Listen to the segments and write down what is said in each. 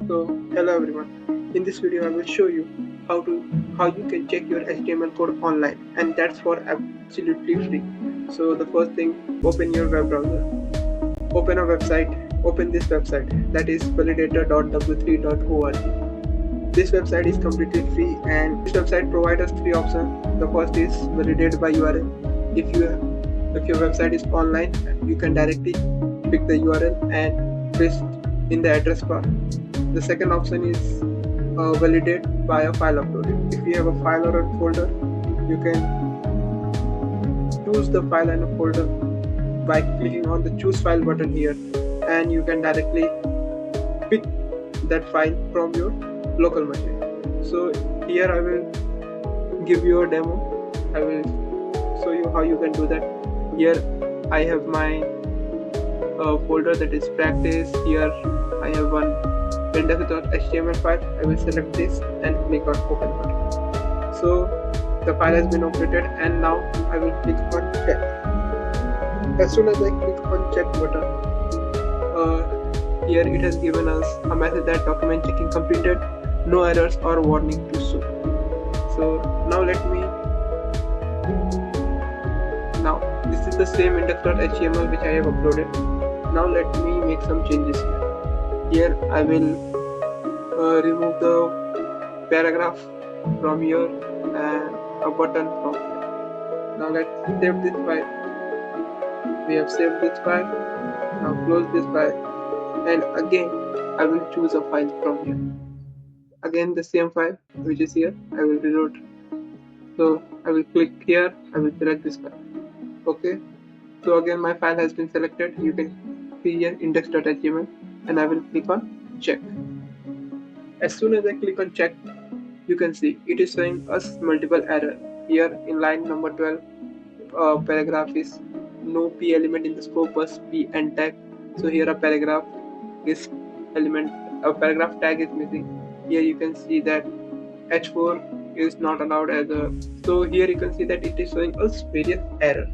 So hello everyone. In this video I will show you how you can check your HTML code online, and that's for absolutely free. So the first thing, open your web browser. Open a website. Open this website, that is validator.w3.org. This website is completely free, and this website provides us three options. The first is validate by URL. If your website is online, you can directly pick the URL and paste in the address bar. The second option is validate by a file uploaded. If you have a file or a folder, you can choose the file and a folder by clicking on the choose file button here, and you can directly pick that file from your local machine. So here I will give you a demo. I will show you how you can do that. Here I have my folder, that is practice. Here I have one index.html file. I will select this and click on open button. So the file has been updated, and now I will click on check. As soon as I click on check button, here it has given us a message that document checking completed, no errors or warning to show. So now this is the same index.html which I have uploaded. Now let me make some changes here. Here I will remove the paragraph from here and a button from here. Now let's save this file. We have saved this file. Now close this file, and again I will choose a file from here. Again the same file which is here, I will reload. So I will click here, I will select this file. Okay, so again my file has been selected. You can see here index.html, and I will click on check. As soon as I click on check, you can see it is showing us multiple error. Here in line number 12, paragraph is no p element in the scope was p and tag. So here a paragraph tag is missing. Here you can see that h4 is not allowed as a. So here you can see that it is showing us various error,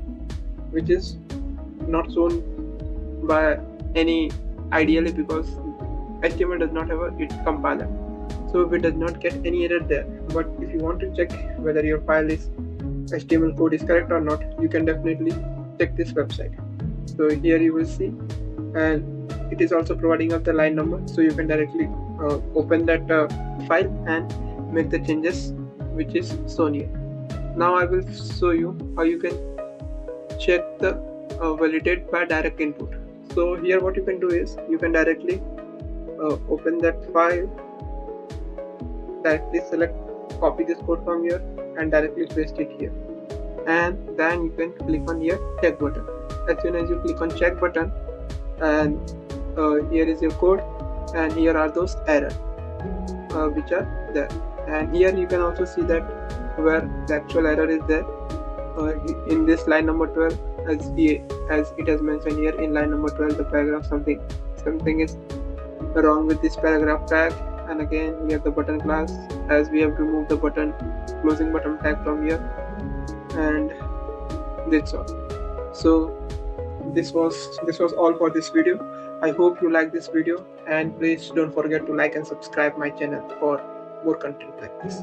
which is not shown by any ideally, because HTML does not have its compiler, so it does not get any error there. But if you want to check whether your file is HTML code is correct or not, you can definitely check this website. So here you will see, and it is also providing us the line number, so you can directly open that file and make the changes which is shown here. Now I will show you how you can check the validate by direct input. So here what you can do is you can directly open that file, directly select, copy this code from here and directly paste it here, and then you can click on here check button. As soon as you click on check button, and here is your code, and here are those errors which are there, and here you can also see that where the actual error is there in this line number 12, as it has mentioned here in line number 12, the paragraph something is wrong with this paragraph tag. And again we have the button class, as we have removed the button closing button tag from here, and that's all. So this was all for this video. I hope you like this video, and please don't forget to like and subscribe my channel for more content like this.